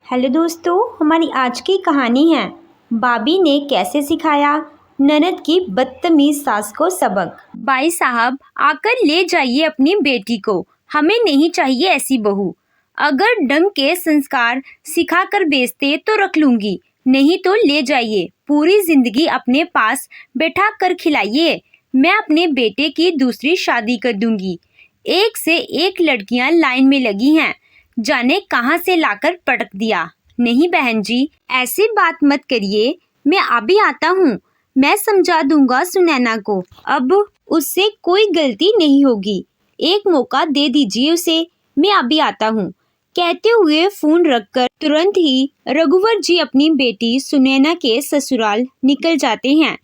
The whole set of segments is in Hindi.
हेलो दोस्तों, हमारी आज की कहानी है भाभी ने कैसे सिखाया ननद की बदतमीज सास को सबक। भाई साहब, आकर ले जाइए अपनी बेटी को, हमें नहीं चाहिए ऐसी बहू। अगर ढंग के संस्कार सिखा कर बेचते तो रख लूंगी, नहीं तो ले जाइए, पूरी जिंदगी अपने पास बैठा कर खिलाइए। मैं अपने बेटे की दूसरी शादी कर दूंगी। एक से एक लड़कियां लाइन में लगी हैं, जाने कहां से लाकर पटक दिया। नहीं बहन जी, ऐसी बात मत करिए, मैं अभी आता हूँ, मैं समझा दूंगा सुनैना को, अब उससे कोई गलती नहीं होगी, एक मौका दे दीजिए उसे, मैं अभी आता हूँ। कहते हुए फोन रखकर तुरंत ही रघुवर जी अपनी बेटी सुनैना के ससुराल निकल जाते हैं।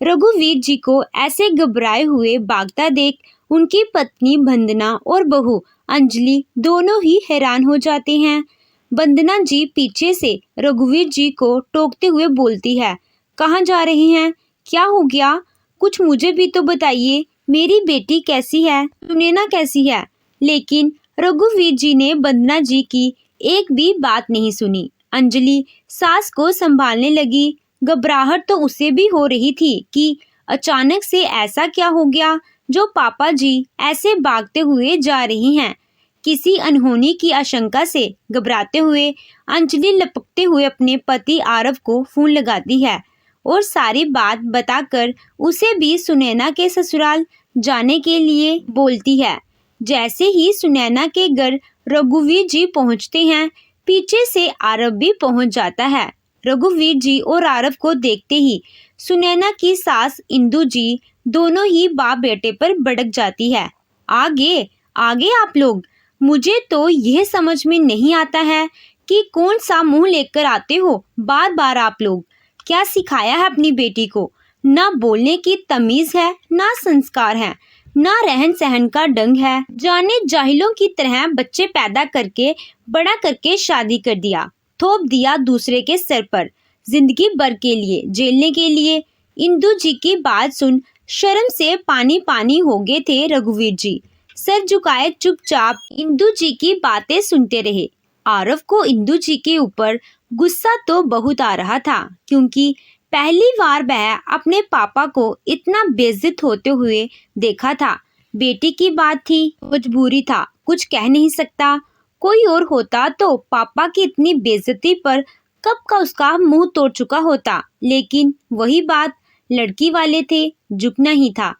रघुवीर जी को ऐसे घबराए हुए भागता देख उनकी पत्नी वंदना और बहू अंजलि दोनों ही हैरान हो जाते हैं। वंदना जी पीछे से रघुवीर जी को टोकते हुए बोलती है, कहाँ जा रहे हैं, क्या हो गया, कुछ मुझे भी तो बताइए, मेरी बेटी कैसी है, सुनैना कैसी है। लेकिन रघुवीर जी ने वंदना जी की एक भी बात नहीं सुनी। अंजलि सास को संभालने लगी। घबराहट तो उसे भी हो रही थी कि अचानक से ऐसा क्या हो गया जो पापा जी ऐसे भागते हुए जा रही हैं। किसी अनहोनी की आशंका से घबराते हुए अंजलि लपकते हुए अपने पति आरव को फोन लगाती है और सारी बात बताकर उसे भी सुनैना के ससुराल जाने के लिए बोलती है। जैसे ही सुनैना के घर रघुवीर जी पहुंचते हैं, पीछे से आरव भी पहुंच जाता है। रघुवीर जी और आरव को देखते ही सुनैना की सास इंदु जी दोनों ही बाप बेटे पर भड़क जाती है। आगे आगे आप लोग, मुझे तो यह समझ में नहीं आता है कि कौन सा मुंह लेकर आते हो बार बार आप लोग। क्या सिखाया है अपनी बेटी को, ना बोलने की तमीज है, ना संस्कार है, ना रहन सहन का ढंग है। जाने जाहिलों की तरह बच्चे पैदा करके बड़ा करके शादी कर दिया, थोप दिया दूसरे के सर पर, जिंदगी भर के लिए झेलने के लिए। इंदु जी की बात सुन शर्म से पानी पानी हो गए थे रघुवीर जी। सर झुकाए चुपचाप इंदु जी की बातें सुनते रहे। आरव को इंदु जी के ऊपर गुस्सा तो बहुत आ रहा था, क्योंकि पहली बार वह अपने पापा को इतना बेइज्जत होते हुए देखा था। बेटी की बात थी, मजबूरी था, कुछ कह नहीं सकता। कोई और होता तो पापा की इतनी बेइज्जती पर कब का उसका मुंह तोड़ चुका होता, लेकिन वही बात, लड़की वाले थे, झुकना ही था,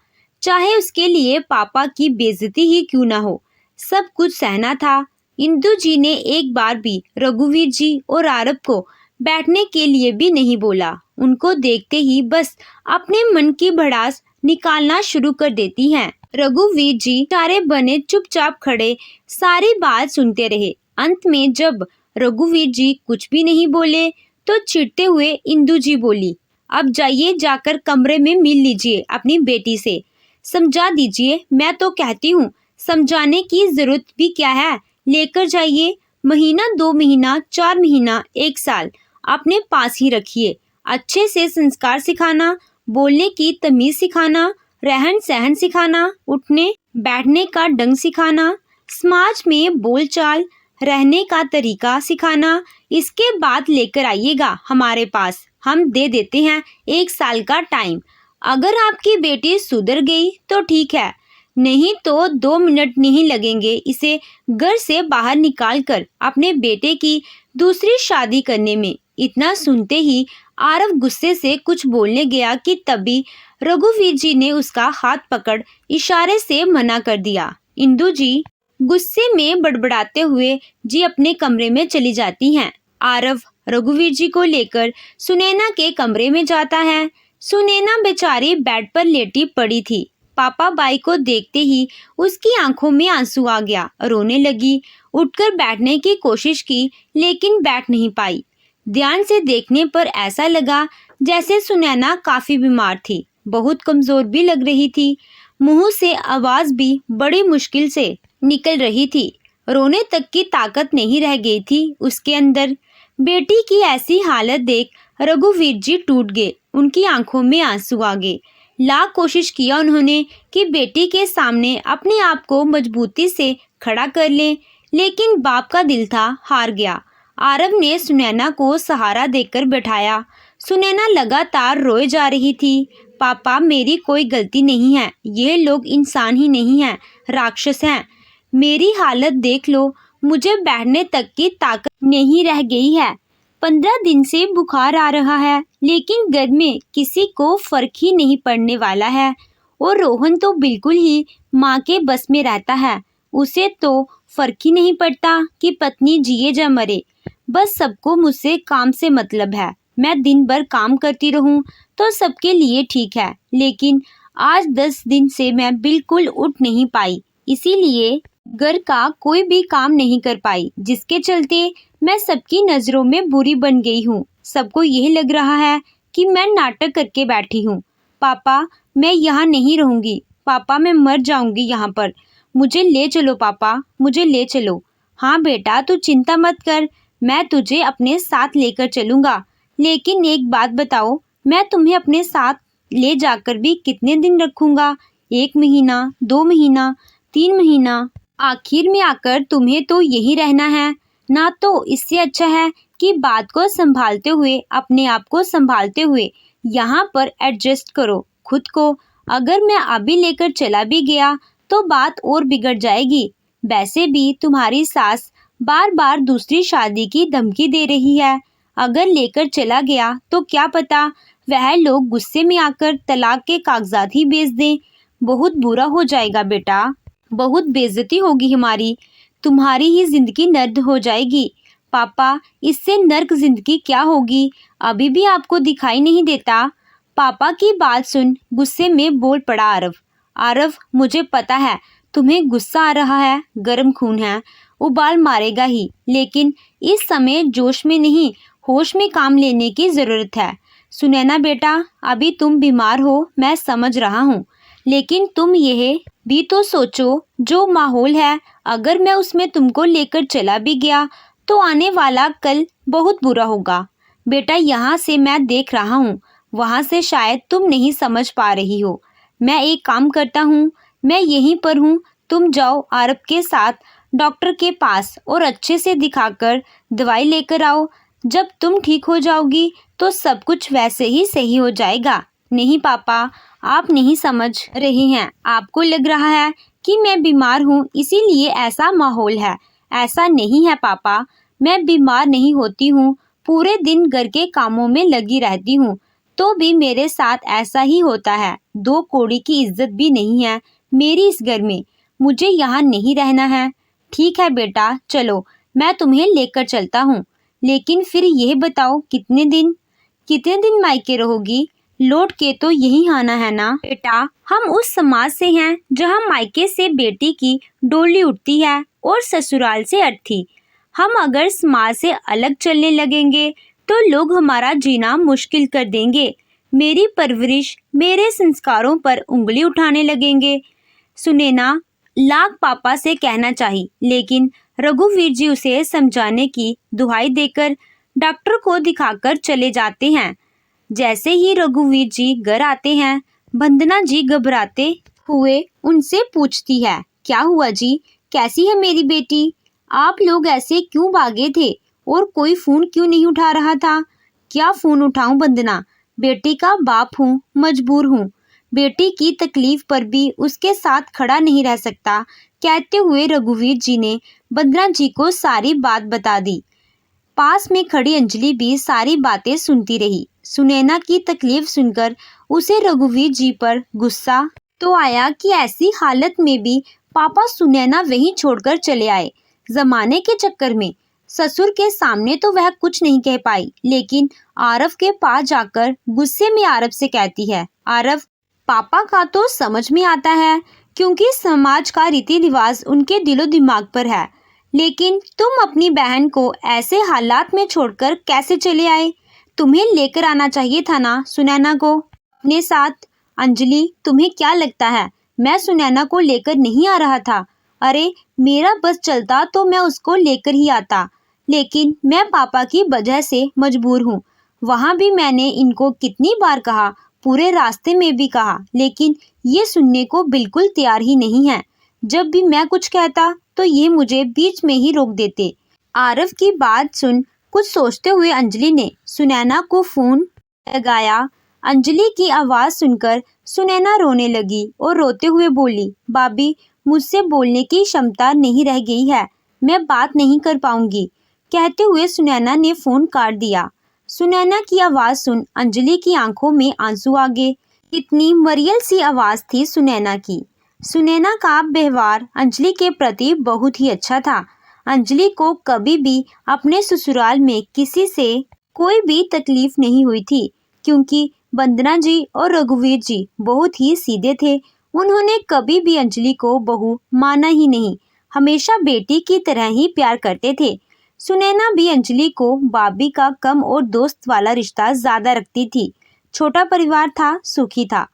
चाहे उसके लिए पापा की बेइज्जती ही क्यों ना हो, सब कुछ सहना था। इंदु जी ने एक बार भी रघुवीर जी और आरव को बैठने के लिए भी नहीं बोला। उनको देखते ही बस अपने मन की भड़ास निकालना शुरू कर देती हैं। रघुवीर जी सारे बने चुपचाप खड़े सारी बात सुनते रहे। अंत में जब रघुवीर जी कुछ भी नहीं बोले तो चिढ़ते हुए इंदु जी बोली, अब जाइए, जाकर कमरे में मिल लीजिए अपनी बेटी से, समझा दीजिए। मैं तो कहती हूँ समझाने की जरूरत भी क्या है, लेकर जाइए, महीना 2 महीना 4 महीना 1 साल अपने पास ही रखिए। अच्छे से संस्कार सिखाना, बोलने की तमीज सिखाना, रहन सहन सिखाना, उठने बैठने का ढंग सिखाना, समाज में बोलचाल रहने का तरीका सिखाना। इसके बाद लेकर आइएगा हमारे पास, हम दे देते हैं 1 साल का टाइम। अगर आपकी बेटी सुधर गई तो ठीक है, नहीं तो 2 मिनट नहीं लगेंगे इसे घर से बाहर निकालकर अपने बेटे की दूसरी शादी करने में। इतना सुनते ही आरव गुस्से से कुछ बोलने गया कि तभी रघुवीर जी ने उसका हाथ पकड़ इशारे से मना कर दिया। इंदु जी गुस्से में बड़बड़ाते हुए जी अपने कमरे में चली जाती हैं। आरव रघुवीर जी को लेकर सुनैना के कमरे में जाता है। सुनैना बेचारी बेड पर लेटी पड़ी थी। पापा बाई को देखते ही उसकी आंखों में आंसू आ गया, रोने लगी। उठकर बैठने की कोशिश की लेकिन बैठ नहीं पाई। ध्यान से देखने पर ऐसा लगा जैसे सुनैना काफी बीमार थी, बहुत कमजोर भी लग रही थी। मुंह से आवाज भी बड़ी मुश्किल से निकल रही थी, रोने तक की ताकत नहीं रह गई थी उसके अंदर। बेटी की ऐसी हालत देख रघुवीर जी टूट गए, उनकी आंखों में आंसू आ गए। लाख कोशिश किया उन्होंने कि बेटी के सामने अपने आप को मजबूती से खड़ा कर लें, लेकिन बाप का दिल था हार गया। आरव ने सुनैना को सहारा देकर बैठाया। सुनैना लगातार रोए जा रही थी। पापा, मेरी कोई गलती नहीं है, ये लोग इंसान ही नहीं हैं, राक्षस हैं। मेरी हालत देख लो, मुझे बैठने तक की ताकत नहीं रह गई है। 15 दिन से बुखार आ रहा है, लेकिन घर में किसी को फर्क ही नहीं पड़ने वाला है। और रोहन तो बिल्कुल ही माँ के बस में रहता है। उसे तो फर्क ही नहीं पड़ता कि पत्नी जिए या मरे। बस सबको मुझसे काम से मतलब है। मैं दिन भर काम करती रहूं तो सबके लिए ठीक है, लेकिन आज 10 दिन से मैं बिल्कुल उठ नहीं पाई, इसीलिए घर का कोई भी काम नहीं कर पाई, जिसके चलते मैं सबकी नज़रों में बुरी बन गई हूँ। सबको यह लग रहा है कि मैं नाटक करके बैठी हूँ। पापा, मैं यहाँ नहीं रहूँगी। पापा, मैं मर जाऊँगी यहाँ पर। मुझे ले चलो पापा, मुझे ले चलो। हाँ बेटा, तू चिंता मत कर, मैं तुझे अपने साथ लेकर चलूँगा। लेकिन एक बात बताओ, मैं तुम्हें अपने साथ ले जाकर भी कितने दिन रखूँगा? 1 महीना, 2 महीना, 3 महीना? आखिर में आकर तुम्हें तो यही रहना है ना। तो इससे अच्छा है कि बात को संभालते हुए, अपने आप को संभालते हुए यहाँ पर एडजस्ट करो खुद को। अगर मैं अभी लेकर चला भी गया तो बात और बिगड़ जाएगी। वैसे भी तुम्हारी सास बार बार दूसरी शादी की धमकी दे रही है। अगर लेकर चला गया तो क्या पता वह लोग गुस्से में आकर तलाक के कागजात ही भेज दें। बहुत बुरा हो जाएगा बेटा, बहुत बेइज्जती होगी हमारी, तुम्हारी ही जिंदगी नर्क हो जाएगी। पापा, इससे नर्क जिंदगी क्या होगी? अभी भी आपको दिखाई नहीं देता? पापा की बात सुन गुस्से में बोल पड़ा आरव। आरव, मुझे पता है तुम्हें गुस्सा आ रहा है, गर्म खून है, उबाल मारेगा ही, लेकिन इस समय जोश में नहीं, होश में काम लेने की ज़रूरत है। सुनैना बेटा, अभी तुम बीमार हो, मैं समझ रहा हूँ, लेकिन तुम यह भी तो सोचो, जो माहौल है, अगर मैं उसमें तुमको लेकर चला भी गया तो आने वाला कल बहुत बुरा होगा। बेटा, यहाँ से मैं देख रहा हूँ, वहाँ से शायद तुम नहीं समझ पा रही हो। मैं एक काम करता हूँ, मैं यहीं पर हूँ, तुम जाओ आरव के साथ डॉक्टर के पास और अच्छे से दिखाकर दवाई लेकर आओ। जब तुम ठीक हो जाओगी तो सब कुछ वैसे ही सही हो जाएगा। नहीं पापा, आप नहीं समझ रही हैं। आपको लग रहा है कि मैं बीमार हूँ, इसीलिए ऐसा माहौल है। ऐसा नहीं है पापा, मैं बीमार नहीं होती हूँ, पूरे दिन घर के कामों में लगी रहती हूँ, तो भी मेरे साथ ऐसा ही होता है। 2 कौड़ी की इज्जत भी नहीं है मेरी इस घर में। मुझे यहाँ नहीं रहना है। ठीक है बेटा, चलो मैं तुम्हें लेकर चलता हूँ, लेकिन फिर यह बताओ कितने दिन मायके रहोगी? लौट के तो यही आना है ना? बेटा, हम उस समाज से हैं जहाँ मायके से बेटी की डोली उठती है और ससुराल से अर्थी। हम अगर समाज से अलग चलने लगेंगे तो लोग हमारा जीना मुश्किल कर देंगे। मेरी परवरिश, मेरे संस्कारों पर उंगली उठाने लगेंगे। सुनैना लाख पापा से कहना चाहिए, लेकिन रघुवीर जी उसे समझाने की दुहाई देकर डॉक्टर को दिखाकर चले जाते हैं। जैसे ही रघुवीर जी घर आते हैं, वंदना जी घबराते हुए उनसे पूछती है, क्या हुआ जी, कैसी है मेरी बेटी? आप लोग ऐसे क्यों भागे थे और कोई फ़ोन क्यों नहीं उठा रहा था? क्या फ़ोन उठाऊं वंदना, बेटी का बाप हूँ, मजबूर हूँ, बेटी की तकलीफ पर भी उसके साथ खड़ा नहीं रह सकता। कहते हुए रघुवीर जी ने वंदना जी को सारी बात बता दी। पास में खड़ी अंजलि भी सारी बातें सुनती रही। सुनैना की तकलीफ सुनकर उसे रघुवीर जी पर गुस्सा तो आया कि ऐसी हालत में भी पापा सुनैना वहीं छोड़कर चले आए। जमाने के चक्कर में ससुर के सामने तो वह कुछ नहीं कह पाई, लेकिन आरव के पास जाकर गुस्से में आरव से कहती है, आरव, पापा का तो समझ में आता है, क्योंकि समाज का रीति रिवाज उनके दिलो दिमाग पर है, लेकिन तुम अपनी बहन को ऐसे हालात में छोड़कर कैसे चले आए? तुम्हें लेकर आना चाहिए था ना सुनैना को अपने साथ। अंजलि, तुम्हें क्या लगता है मैं सुनैना को लेकर नहीं आ रहा था? अरे, मेरा बस चलता तो मैं उसको लेकर ही आता, लेकिन मैं पापा की वजह से मजबूर हूँ। वहाँ भी मैंने इनको कितनी बार कहा, पूरे रास्ते में भी कहा, लेकिन ये सुनने को बिल्कुल तैयार ही नहीं है। जब भी मैं कुछ कहता तो ये मुझे बीच में ही रोक देते। आरव की बात सुन कुछ सोचते हुए अंजलि ने सुनैना को फोन लगाया। अंजलि की आवाज़ सुनकर सुनैना रोने लगी और रोते हुए बोली, भाभी मुझसे बोलने की क्षमता नहीं रह गई है, मैं बात नहीं कर पाऊंगी। कहते हुए सुनैना ने फ़ोन काट दिया। सुनैना की आवाज़ सुन अंजलि की आंखों में आंसू आ गए। इतनी मरियल सी आवाज़ थी सुनैना की। सुनैना का व्यवहार अंजलि के प्रति बहुत ही अच्छा था। अंजलि को कभी भी अपने ससुराल में किसी से कोई भी तकलीफ नहीं हुई थी, क्योंकि वंदना जी और रघुवीर जी बहुत ही सीधे थे। उन्होंने कभी भी अंजलि को बहू माना ही नहीं, हमेशा बेटी की तरह ही प्यार करते थे। सुनैना भी अंजलि को भाभी का कम और दोस्त वाला रिश्ता ज़्यादा रखती थी। छोटा परिवार था, सुखी था।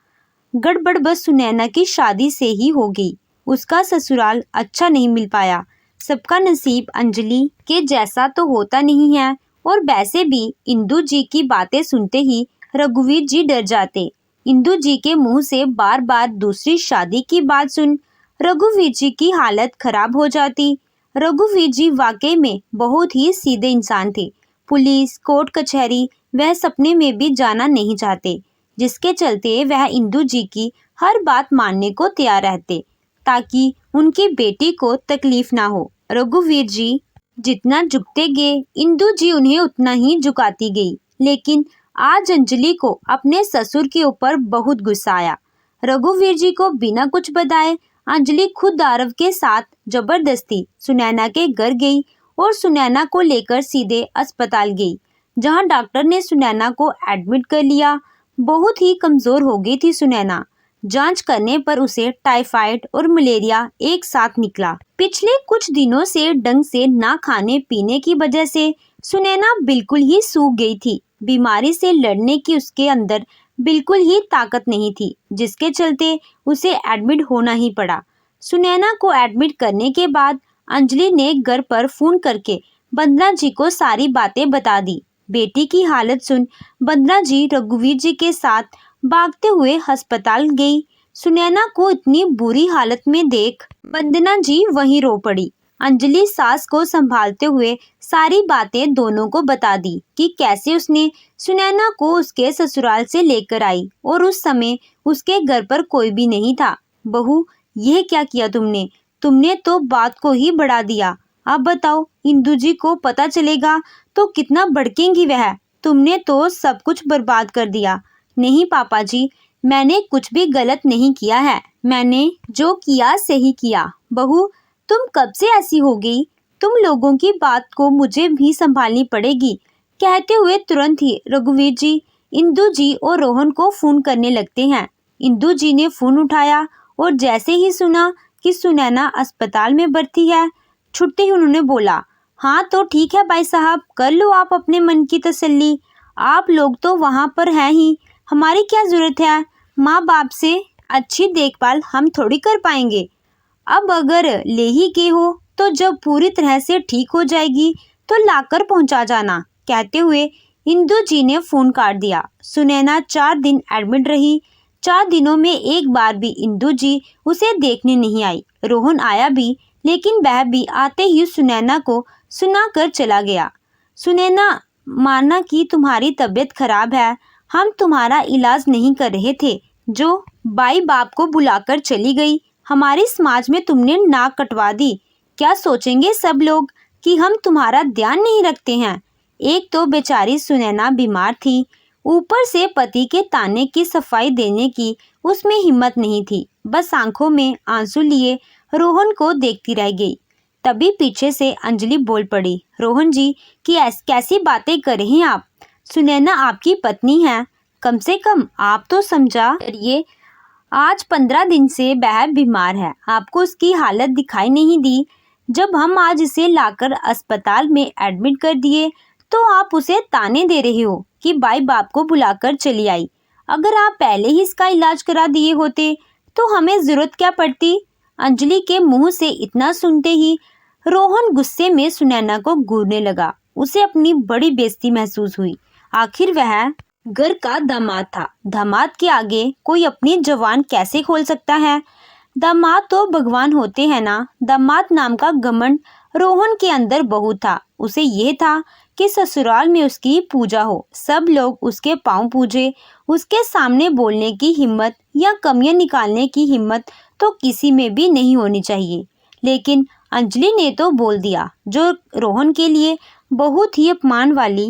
गड़बड़ बस सुनैना की शादी से ही हो गई। उसका ससुराल अच्छा नहीं मिल पाया। सबका नसीब अंजलि के जैसा तो होता नहीं है। और वैसे भी इंदु जी की बातें सुनते ही रघुवीर जी डर जाते। इंदु जी के मुंह से बार बार दूसरी शादी की बात सुन रघुवीर जी की हालत खराब हो जाती। रघुवीर जी वाकई में बहुत ही सीधे इंसान थे। पुलिस, कोर्ट कचहरी वह सपने में भी जाना नहीं चाहते, जिसके चलते वह इंदु जी की हर बात मानने को तैयार रहते, ताकि उनकी बेटी को तकलीफ ना हो। रघुवीर जी जितना झुकते गए, इंदु जी उन्हें उतना ही झुकाती गई। लेकिन आज अंजलि को अपने ससुर के ऊपर बहुत गुस्सा आया। रघुवीर जी को बिना कुछ बताए अंजलि खुद आरव के साथ जबरदस्ती सुनैना के घर गई और सुनैना को लेकर सीधे अस्पताल गई, जहां डॉक्टर ने सुनैना को एडमिट कर लिया। बहुत ही कमजोर हो गई थी सुनैना। जांच करने पर उसे टाइफाइड और मलेरिया एक साथ निकला। पिछले कुछ दिनों से ढंग से ना खाने पीने की वजह से सुनैना बिल्कुल ही सूख गई थी। बीमारी से लड़ने की उसके अंदर बिल्कुल ही ताकत नहीं थी, जिसके चलते उसे एडमिट होना ही पड़ा। सुनैना को एडमिट करने के बाद अंजलि ने घर पर फोन करके वंदना जी को सारी बातें बता दी। बेटी की हालत सुन वंदना जी रघुवीर जी के साथ भागते हुए अस्पताल गई। सुनैना को इतनी बुरी हालत में देख वंदना जी वहीं रो पड़ी। अंजलि सास को संभालते हुए सारी बातें दोनों को बता दी कि कैसे उसने सुनैना को उसके ससुराल से लेकर आई और उस समय उसके घर पर कोई भी नहीं था। बहू, यह क्या किया तुमने? तुमने तो बात को ही बढ़ा दिया। अब बताओ, इंदु जी को पता चलेगा तो कितना भड़केंगी वह। तुमने तो सब कुछ बर्बाद कर दिया। नहीं पापा जी, मैंने कुछ भी गलत नहीं किया है। मैंने जो किया सही किया। बहू, तुम कब से ऐसी हो गई? तुम लोगों की बात को मुझे भी संभालनी पड़ेगी। कहते हुए तुरंत ही रघुवीर जी इंदु जी और रोहन को फोन करने लगते हैं। इंदु जी ने फोन उठाया और जैसे ही सुना कि सुनैना अस्पताल में भर्ती है, छुट्टे ही उन्होंने बोला, हाँ तो ठीक है भाई साहब, कर लो आप अपने मन की तसल्ली। आप लोग तो वहाँ पर हैं ही, हमारी क्या जरूरत है? माँ बाप से अच्छी देखभाल हम थोड़ी कर पाएंगे। अब अगर ले ही गए हो तो जब पूरी तरह से ठीक हो जाएगी तो लाकर पहुंचा जाना। कहते हुए इंदु जी ने फोन काट दिया। सुनैना 4 दिन एडमिट रही। 4 दिनों में एक बार भी इंदु जी उसे देखने नहीं आई। रोहन आया भी, लेकिन वह भी आते ही सुनैना को सुनाकर चला गया। सुनैना, माना कि तुम्हारी तबीयत खराब है, हम तुम्हारा इलाज नहीं कर रहे थे, जो बाई बाप को बुलाकर चली गई। हमारे समाज में तुमने नाक कटवा दी। क्या सोचेंगे सब लोग कि हम तुम्हारा ध्यान नहीं रखते हैं। एक तो बेचारी सुनैना बीमार थी, ऊपर से पति के ताने की सफाई देने की उसमें हिम्मत नहीं थी। बस आंखों में आंसू लिए रोहन को देखती रह गई। तभी पीछे से अंजलि बोल पड़ी, रोहन जी कि कैसी बातें कर रहे हैं आप? सुनैना आपकी पत्नी है, कम से कम आप तो समझा करिए। आज 15 दिन से वह बीमार है, आपको उसकी हालत दिखाई नहीं दी। जब हम आज इसे लाकर अस्पताल में एडमिट कर दिए तो आप उसे ताने दे रहे हो कि भाई बाप को बुलाकर चली आई। अगर आप पहले ही इसका इलाज करा दिए होते तो हमें जरूरत क्या पड़ती? अंजलि के मुंह से इतना सुनते ही रोहन गुस्से में सुनैना को घूरने लगा। उसे अपनी बड़ी बेइज्जती महसूस हुई। आखिर वह घर का दामाद था। दामाद के आगे कोई अपनी जबान कैसे खोल सकता है? दामाद तो भगवान होते हैं ना। दामाद नाम का घमंड रोहन के अंदर बहुत था। उसे यह था कि ससुराल में उसकी पूजा हो। सब लोग उसके पांव पूजे। उसके सामने बोलने की हिम्मत या कमियां निकालने की हिम्मत तो किसी में भी नहीं होनी चाहिए। लेकिन अंजलि ने तो बोल दिया, जो रोहन के लिए बहुत ही अपमान वाली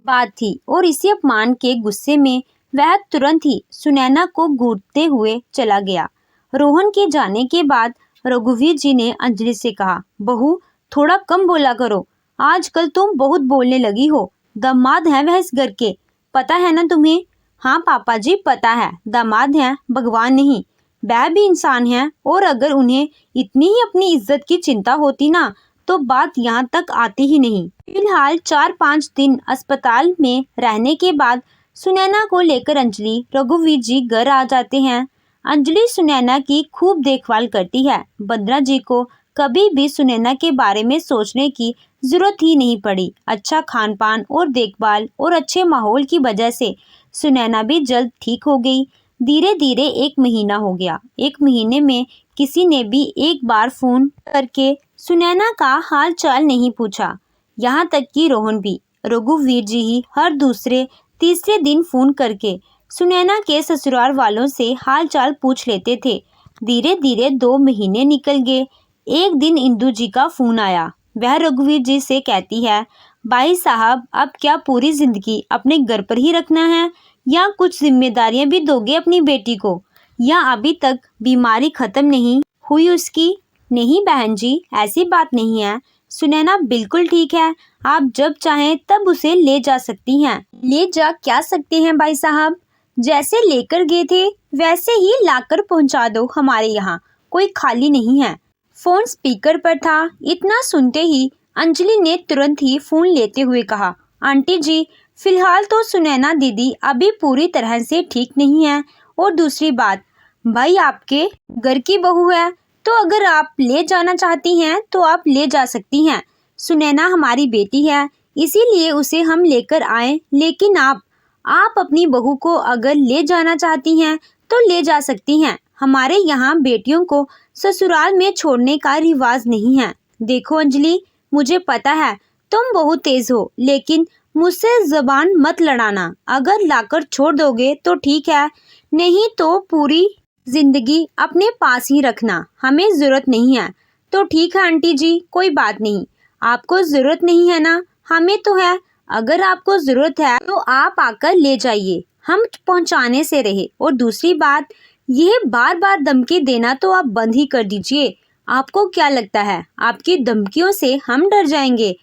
बात थी। और इसी अपमान के गुस्से में वह तुरंत ही सुनैना को घूरते हुए चला गया। रोहन के जाने के बाद रघुवीर जी ने अंजलि से कहा, बहू थोड़ा कम बोला करो, आजकल तुम बहुत बोलने लगी हो। दामाद है वह इस घर के, पता है ना तुम्हें? हाँ पापा जी पता है, दामाद हैं, भगवान नहीं। वह भी इंसान है, और अगर उन्हें इतनी ही अपनी इज्जत की चिंता होती ना तो बात यहाँ तक आती ही नहीं। फिलहाल 4-5 दिन अस्पताल में रहने के बाद सुनैना को लेकर अंजलि रघुवीर जी घर आ जाते हैं। अंजलि सुनैना की खूब देखभाल करती है। वंदना जी को कभी भी सुनैना के बारे में सोचने की जरूरत ही नहीं पड़ी। अच्छा खान पान और देखभाल और अच्छे माहौल की वजह से सुनैना भी जल्द ठीक हो गई। धीरे धीरे 1 महीना हो गया। 1 महीने में किसी ने भी एक बार फोन करके सुनैना का हाल चाल नहीं पूछा, यहाँ तक कि रोहन भी। रघुवीर जी ही हर दूसरे तीसरे दिन फोन करके सुनैना के ससुराल वालों से हाल चाल पूछ लेते थे। धीरे धीरे 2 महीने निकल गए। एक दिन इंदू जी का फोन आया। वह रघुवीर जी से कहती है, भाई साहब अब क्या पूरी जिंदगी अपने घर पर ही रखना है, या कुछ जिम्मेदारियां भी दोगे अपनी बेटी को, या अभी तक बीमारी खत्म नहीं हुई उसकी? नहीं बहन जी, ऐसी बात नहीं है, सुनैना बिल्कुल ठीक है। आप जब चाहें तब उसे ले जा सकती हैं। ले जा क्या सकते हैं भाई साहब? जैसे लेकर गए थे वैसे ही लाकर पहुंचा दो हमारे यहाँ, कोई खाली नहीं है। फोन स्पीकर पर था। इतना सुनते ही अंजलि ने तुरंत ही फोन लेते हुए कहा, आंटी जी फिलहाल तो सुनैना दीदी अभी पूरी तरह से ठीक नहीं है, और दूसरी बात, भाई आपके घर की बहू है, तो अगर आप ले जाना चाहती हैं तो आप ले जा सकती हैं। सुनैना हमारी बेटी है, इसीलिए उसे हम लेकर आए। लेकिन आप अपनी बहू को अगर ले जाना चाहती हैं तो ले जा सकती हैं। हमारे यहाँ बेटियों को ससुराल में छोड़ने का रिवाज नहीं है। देखो अंजलि, मुझे पता है तुम बहुत तेज हो, लेकिन मुझसे जबान मत लड़ाना। अगर लाकर छोड़ दोगे तो ठीक है, नहीं तो पूरी जिंदगी अपने पास ही रखना। हमें जरूरत नहीं है तो ठीक है आंटी जी, कोई बात नहीं। आपको जरूरत नहीं है ना? हमें तो है। अगर आपको जरूरत है तो आप आकर ले जाइए, हम पहुंचाने से रहे। और दूसरी बात, यह बार बार धमकी देना तो आप बंद ही कर दीजिए। आपको क्या लगता है आपकी धमकियों से हम डर जाएंगे?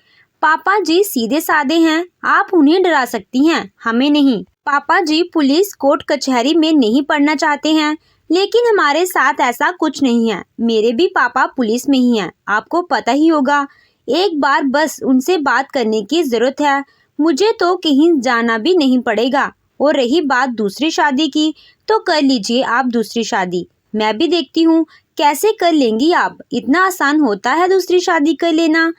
पापा जी सीधे साधे हैं, आप उन्हें डरा सकती हैं, हमें नहीं। पापा जी पुलिस कोर्ट कचहरी में नहीं पढ़ना चाहते हैं, लेकिन हमारे साथ ऐसा कुछ नहीं है। मेरे भी पापा पुलिस में ही हैं, आपको पता ही होगा। एक बार बस उनसे बात करने की जरूरत है, मुझे तो कहीं जाना भी नहीं पड़ेगा। और रही बात दूसरी शादी की, तो कर लीजिए आप दूसरी शादी, मैं भी देखती हूँ कैसे कर लेंगी आप। इतना आसान होता है दूसरी शादी कर लेना?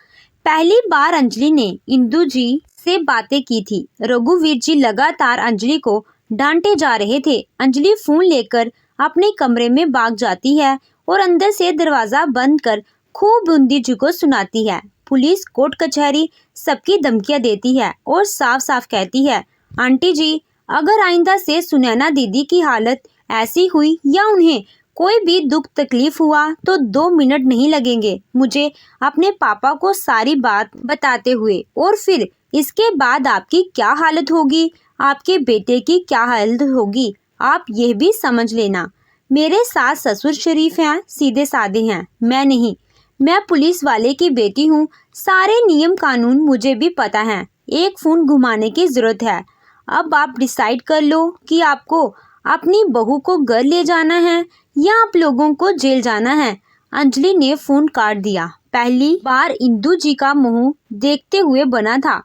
पहली बार अंजलि ने इंदू जी से बातें की थी। रघुवीर जी लगातार अंजलि को डांटे जा रहे थे। अंजलि फोन लेकर अपने कमरे में भाग जाती है और अंदर से दरवाजा बंद कर खूब इंदू जी को सुनाती है। पुलिस कोर्ट कचहरी सबकी धमकियां देती है और साफ साफ कहती है, आंटी जी अगर आइंदा से सुनैना दीदी की हालत ऐसी हुई या उन्हें कोई भी दुख तकलीफ हुआ तो 2 मिनट नहीं लगेंगे मुझे अपने पापा को सारी बात बताते हुए। और फिर इसके बाद आपकी क्या हालत होगी, आपके बेटे की क्या हालत होगी, आप यह भी समझ लेना। मेरे सास ससुर शरीफ हैं, सीधे साधे हैं, मैं नहीं। मैं पुलिस वाले की बेटी हूँ, सारे नियम कानून मुझे भी पता है। एक फोन घुमाने की जरूरत है। अब आप डिसाइड कर लो कि आपको अपनी बहू को घर ले जाना है या आप लोगों को जेल जाना है। अंजलि ने फोन काट दिया। पहली बार इंदू जी का मुंह देखते हुए बना था।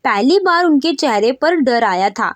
पहली बार उनके चेहरे पर डर आया था।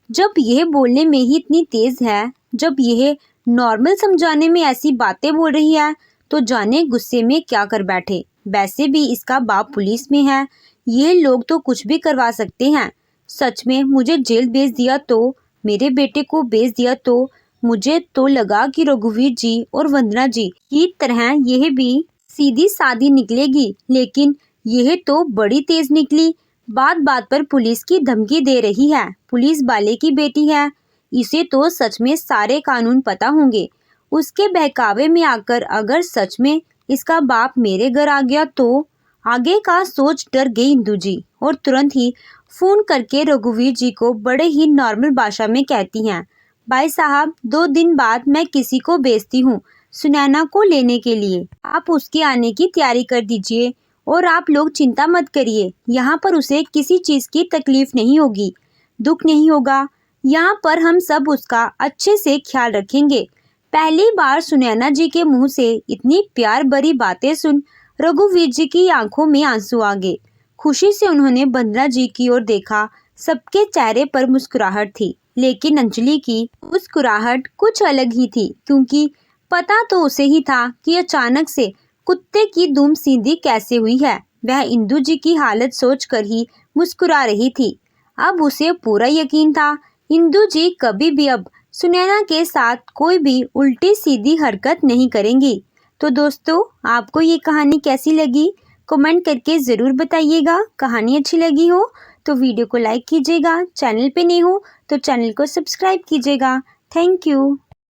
जब यह बोलने में ही इतनी तेज है, जब यह नॉर्मल समझाने में ऐसी बातें बोल रही है, तो जाने गुस्से में क्या कर बैठे। वैसे भी इसका बाप पुलिस में है, ये लोग तो कुछ भी करवा सकते हैं। सच में मुझे जेल भेज दिया तो, मेरे बेटे को भेज दिया तो, मुझे तो लगा कि रघुवीर जी और वंदना जी की तरह यह भी सीधी सादी निकलेगी, लेकिन यह तो बड़ी तेज निकली। बात बात पर पुलिस की धमकी दे रही है, पुलिस वाले की बेटी है, इसे तो सच में सारे कानून पता होंगे। उसके बहकावे में आकर अगर सच में इसका बाप मेरे घर आ गया तो आगे का सोच डर गई इंदू जी और तुरंत ही फोन करके रघुवीर जी को बड़े ही नॉर्मल भाषा में कहती हैं, भाई साहब 2 दिन बाद मैं किसी को भेजती हूँ सुनैना को लेने के लिए, आप उसके आने की तैयारी कर दीजिए और आप लोग चिंता मत करिए, यहाँ पर उसे किसी चीज़ की तकलीफ नहीं होगी, दुख नहीं होगा, यहाँ पर हम सब उसका अच्छे से ख्याल रखेंगे। पहली बार सुनैना जी के मुंह से इतनी प्यार भरी बातें सुन रघुवीर जी की आंखों में आंसू आ गए। खुशी से उन्होंने वंदना जी की ओर देखा, सबके चेहरे पर मुस्कुराहट थी, लेकिन अंजलि की मुस्कुराहट कुछ अलग ही थी, क्योंकि पता तो उसे ही था कि अचानक से कुत्ते की दुम सीधी कैसे हुई है। वह इंदू जी की हालत सोचकर ही मुस्कुरा रही थी। अब उसे पूरा यकीन था इंदू जी कभी भी अब सुनैना के साथ कोई भी उल्टी सीधी हरकत नहीं करेंगी। तो दोस्तों, आपको ये कहानी कैसी लगी कमेंट करके ज़रूर बताइएगा। कहानी अच्छी लगी हो तो वीडियो को लाइक कीजिएगा, चैनल पे नए हो तो चैनल को सब्सक्राइब कीजिएगा। Thank you.